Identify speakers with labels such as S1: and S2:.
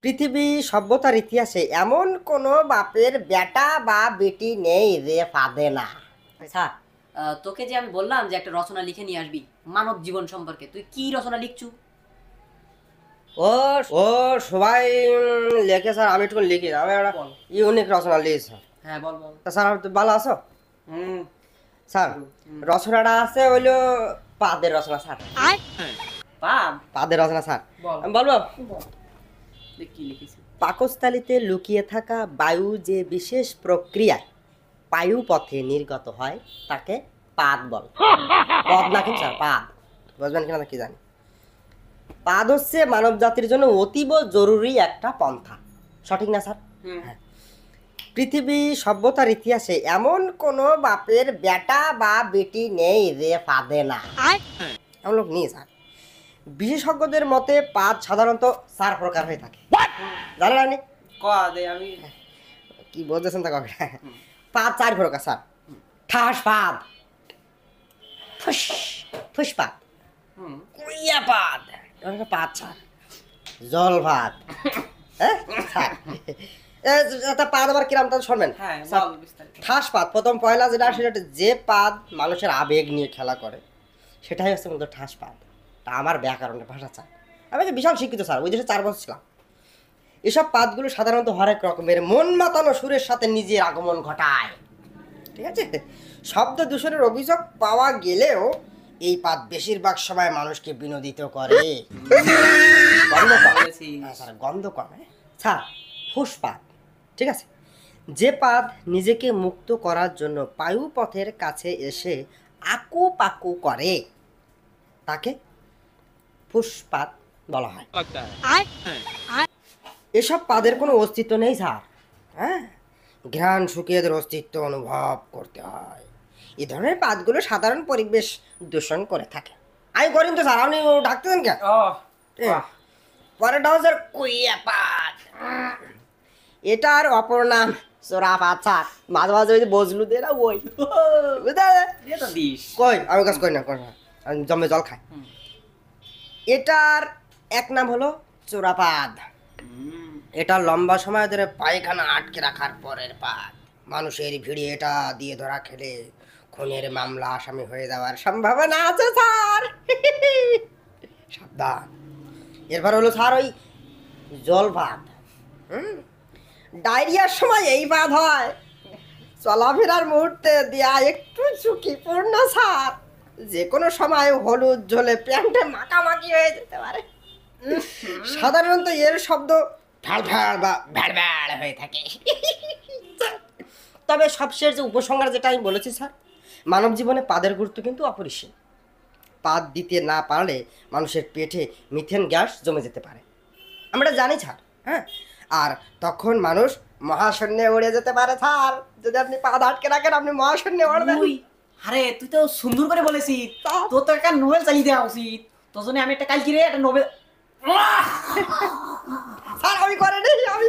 S1: পৃথিবী সভ্যতার ইতিহাসে এমন কোনো বাপের বেটা বা বেটি নেই যে পাদে না।
S2: স্যার তোকে যে আমি বললাম যে একটা রচনা লিখে নিয়ে আসবি মানব জীবন সম্পর্কে, তুই কি রচনা লিখছু?
S1: ও ও সবাই লেখে স্যার, আমি একটু লিখি না, আমি একটা
S2: বল।
S1: ইউনিক রচনা লিখি স্যার।
S2: হ্যাঁ বল বল।
S1: তা স্যার আপনি ভালো আছো? স্যার রচনাটা আছে হইলো পাদের রচনা স্যার।
S2: পাব
S1: পাদের রচনা স্যার
S2: বল।
S1: আমি বলবো।
S2: দেখ কি লিখেছি।
S1: পাকস্থলীতে লুকিয়ে থাকা বায়ু যে বিশেষ প্রক্রিয়ায় বায়ু পথে নির্গত হয় তাকে পাদ বল। পদ না কিন্তু স্যার পাদ, বুঝবেন কিনা কি জানি। পাদ হচ্ছে মানব জাতির জন্য অতীব জরুরি একটা পন্থা, সঠিক না স্যার? হ্যাঁ। পৃথিবী সভ্যতার ইতিহাসে এমন কোনো বাপের বেটা বা বেটি নেই যে পাদে না, এমন লোক নেই স্যার। বিশেষজ্ঞদের মতে পাদ সাধারণত 4 প্রকার হয়ে থাকে, জানেন আপনি?
S2: আমি
S1: কি বলতেছেন তা কবে? পাদ 4 প্রকার স্যার। ঠাস পাদ, ফুসপাদ, কুইয়া পাদ, পাদ স্যার, জল ভাত, হ্যাঁ স্যার। পাদ আবার কিরাম তা শুনবেন।
S2: হ্যাঁ
S1: স্যার,
S2: বল বিস্তারিত।
S1: ঠাস পাদ প্রথম পয়লা যেটা সেটা হচ্ছে যে পাদ মানুষের আবেগ নিয়ে খেলা করে, সেটাই হচ্ছে মূলত ঠাস পাদ। তা আমার ব্যাকরণের ভাষা চাই, আমি একটা বিশাল শিক্ষিত স্যার, ওই দেশে 4 বছর ছিলাম। এসব পাদগুলো সাধারণত হরেক রকমের মন মাতানো সুরের সাথে নিজের আগমন ঘটায়, ঠিক আছে? শব্দ দূষণের অভিযোগ পাওয়া গেলেও এই পাদ বেশিরভাগ সময় মানুষকে বিনোদিত করে। গন্ধ কম। হ্যাঁ স্যার, গন্ধ কম। স্যার ফুসপাদ, ঠিক আছে, যে পাদ নিজেকে মুক্ত করার জন্য বায়ুপথের কাছে এসে আকু পাকু করে তাকে ফুসপাদ বলা হয়। এসব পাদের কোনো অস্তিত্ব নেই স্যার, হ্যাঁ, ঘ্রাণ শুকিয়ে এদের অস্তিত্ব অনুভব করতে হয়। এই ধরনের পাদগুলো সাধারণ পরিবেশ দূষণ করে থাকে। আমি করিম তো স্যার, আপনি ডাকতে দেন কেন? পরেরটা হচ্ছে কুইয়া পাদ, এটার অপর নাম চোরা পাদ স্যার। মাঝে মাঝে ওই যে বজলু দে না, ওই কই আমি কাজ করি না, আমি জমে জল খাই। এটার এক নাম হলো চোরাপাদ। এটা লম্বা সময় ধরে পায়খানা আটকে রাখার পরের পাদ। মানুষের ভিড়ে এটা দিয়ে ধরা খেলে খুনের মামলা আসামি হয়ে যাওয়ার সম্ভাবনা আছে স্যার। সাবধান। এরপর হলো স্যার ওই জল ভাত। ডায়রিয়ার সময় এই বাদ হয়, চলাফেরার মুহূর্তে দেয়া একটু ঝুঁকিপূর্ণ স্যার। যে কোনো সময় হলুদ ঝোলে প্যান্টে মাখামাখি হয়ে যেতে পারে। সাধারণত এর শব্দ ঢাল ঢাল বা ভ্যাড় ভ্যাড় হয়ে থাকে। তবে সবশেষ যে উপসংহার যেটা আমি বলেছি স্যার, মানব জীবনে পাদের গুরুত্ব কিন্তু অপরিসীম। পাদ দিতে না পারলে মানুষের পেটে মিথেন গ্যাস জমে যেতে পারে, আমরা জানি স্যার। হ্যাঁ, আর তখন মানুষ মহাশূন্যে উড়ে যেতে পারে স্যার। যদি আপনি পাদ আটকে রাখেন, আপনি মহাশূন্যে উড়বেন।
S2: আরে তুই তো সুন্দর করে বলেছিস, তোর তো একটা নোবেল চালিয়ে দেওয়া উচিত। তোর জন্য আমি একটা কালকে একটা নোবেল
S1: স্যার আমি করিনি, আমি